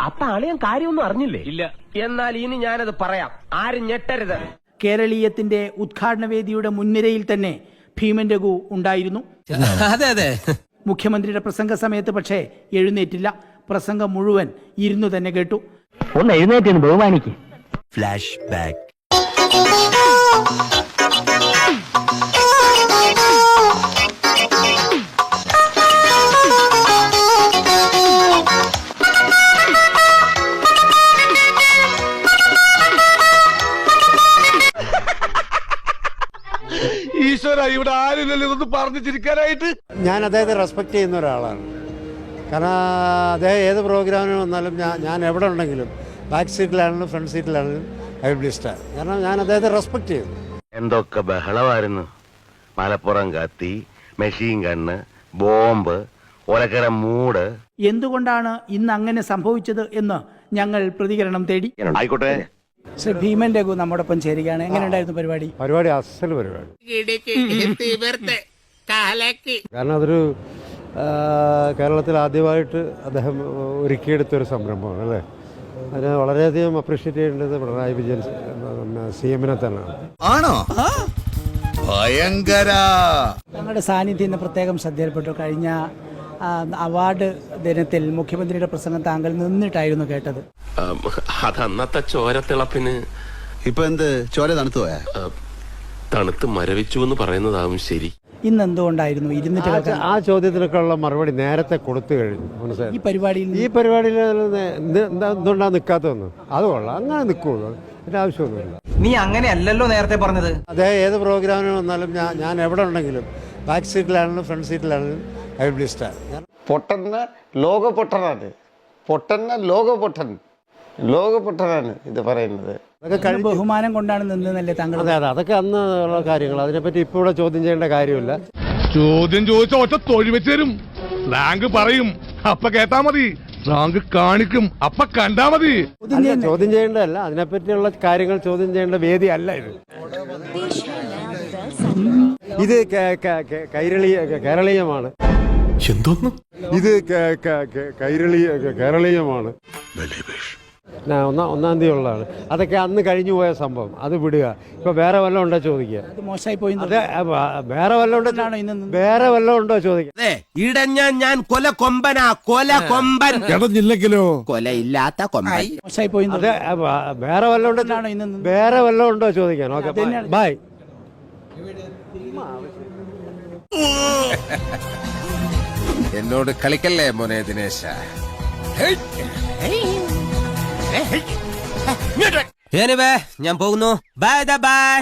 അപ്പൊ അളിയൻ കാര്യമൊന്നും അറിഞ്ഞില്ലേ? ഇല്ല. എന്നാൽ ഇനി ഞാനത് പറയാം, ആരും ഞെട്ടരുത്. കേരളീയത്തിന്റെ ഉദ്ഘാടന വേദിയുടെ മുൻനിരയിൽ തന്നെ ഭീമൻ രഘു ഉണ്ടായിരുന്നു. അതെ അതെ. മുഖ്യമന്ത്രിയുടെ പ്രസംഗ സമയത്ത് പക്ഷേ എഴുന്നേറ്റില്ല. പ്രസംഗം മുഴുവൻ ഇരുന്നു തന്നെ കേട്ടു. ഒന്ന് എഴുന്നേറ്റ് ബഹുമാനിക്ക്. Flash back. ഈശ്വര, ഇവിടെ ആരില്ലല്ലോ ഇതൊന്ന് പറഞ്ഞു ചിരിക്കാനായിട്ട്. ഞാൻ അദ്ദേഹത്തെ റെസ്പെക്ട് ചെയ്യുന്ന ഒരാളാണ്. കാരണം അദ്ദേഹം ഏത് പ്രോഗ്രാമിന് വന്നാലും ഞാൻ എവിടെ ഉണ്ടെങ്കിലും ബാക്ക് സീറ്റിലാണെങ്കിലും ഫ്രണ്ട് സീറ്റിലാണെങ്കിലും ഐ വിൽ ബി സ്റ്റാർ. കാരണം ഞാൻ അദ്ദേഹത്തെ റെസ്പെക്ട് ചെയ്യുന്നു. എന്തൊക്കെ ബഹളമായിരുന്നു. മലപ്പുറം കത്തി, മെഷീൻ ഗണ്ണ്, ബോംബ്, ഒലക്കര മൂട്. എന്തുകൊണ്ടാണ് ഇന്ന് അങ്ങനെ സംഭവിച്ചത് എന്ന് ഞങ്ങൾ പ്രതികരണം തേടി. ആയിക്കോട്ടെ. ശ്രീ ഭീമൻ രഘു നമ്മോടൊപ്പം ചേരുകയാണ്. എങ്ങനെയുണ്ടായിരുന്നു പരിപാടി? പരിപാടി അസൽ പരിപാടി. കാരണം അതൊരു കേരളത്തിൽ ആദ്യമായിട്ട് അദ്ദേഹം ഒരുക്കിയെടുത്തൊരു സംരംഭമാണ് അല്ലേ. അതിന് വളരെയധികം അപ്രീഷിയേറ്റ് ചെയ്യേണ്ടത് പിണറായി വിജയൻ CM-നെ തന്നെയാണ്. ആണോ? ഭയങ്കര. ഞങ്ങളുടെ സാന്നിധ്യം ഇന്ന് പ്രത്യേകം ശ്രദ്ധയിൽപ്പെട്ടു. കഴിഞ്ഞ അവാർഡ് ദിനത്തിൽ മുഖ്യമന്ത്രിയുടെ പ്രസംഗം താങ്കൾ നിന്നിട്ടായിരുന്നു കേട്ടത്. അതന്നത്തെ ചോരത്തിളപ്പിന് ഇപ്പൊ എന്ത് ചോര തണുത്തു പോയാ? തണുത്ത് മരവിച്ചു എന്ന് പറയുന്നതാവും ശരി. ഇന്ന് എന്തുകൊണ്ടായിരുന്നു ഇരുന്നിട്ട് കേൾക്കാൻ? ആ ചോദ്യത്തിനൊക്കെയുള്ള മറുപടി നേരത്തെ കൊടുത്തു കഴിഞ്ഞു. മനസ്സിലായി. ഈ പരിപാടിയിൽ എന്തുകൊണ്ടാണ് നിൽക്കാത്തതെന്ന് അത് കൊള്ളാം. അങ്ങനെ നിൽക്കുള്ളൂ, അതിന്റെ ആവശ്യമൊന്നുമില്ല. നീ അങ്ങനെയല്ലല്ലോ നേരത്തെ പറഞ്ഞത്. അദ്ദേഹം ഏത് പ്രോഗ്രാമിന് വന്നാലും ഞാൻ എവിടെ ഉണ്ടെങ്കിലും ബാക്ക് സീറ്റിലാണെങ്കിലും ഫ്രണ്ട് സീറ്റിലാണെങ്കിലും ഐ വിൽ ബി സ്റ്റാർ. പൊട്ടന്ന ലോക പൊട്ടനാണ്. പൊട്ടന്ന ലോക പൊട്ടനാണ് ഇത് പറയുന്നത്. അതൊക്കെ ബഹുമാനം കൊണ്ടാണ് നിന്നല്ലേ താങ്കൾ? അതെ, അതൊക്കെ അന്ന് ഉള്ള കാര്യങ്ങൾ. അതിനെപ്പറ്റി ഇപ്പോൾ ഇവിടെ ചോദ്യം ചെയ്യേണ്ട കാര്യമില്ല. ചോദ്യം ചോദിച്ച ഒറ്റ തൊഴി വെച്ച് തരും. സ്ലാങ്ക് പറയും, അപ്പ കേട്ടാ മതി. സ്ലാങ്ക് കാണിക്കും, അപ്പ കണ്ടാ മതി. ചോദ്യം ചെയ്യേണ്ടതല്ല, അതിനെപ്പറ്റിയുള്ള കാര്യങ്ങൾ ചോദ്യം ചെയ്യേണ്ട വേദി അല്ല ഇത്. ഇത് കേരളീയമാണ്. എന്തോന്നു ഇത് കേരളീയമാണ്. ഒന്നാം തീയതി ഉള്ളതാണ്. അതൊക്കെ അന്ന് കഴിഞ്ഞു പോയ സംഭവം. അത് വിടുക. ഇപ്പൊ വേറെ വല്ലതും ഉണ്ടോ ചോദിക്കുക. മോശമായി പോയി. വേറെ വല്ലതും ഉണ്ടോ ചോദിക്കുക. ഇടഞ്ഞ ഞാൻ കൊല കൊമ്പൻ ഇടഞ്ഞില്ലെങ്കിലോ കൊലയില്ലാത്ത കൊമ്പൻ. മോശമായി പോയി. വേറെ വല്ലതും ഉണ്ടോ ചോദിക്കാൻ. Okay, bye. എന്നോട് കളിക്കല്ലേ മോനെ ദിനേശ. ഞാൻ പോകുന്നു. Bye by.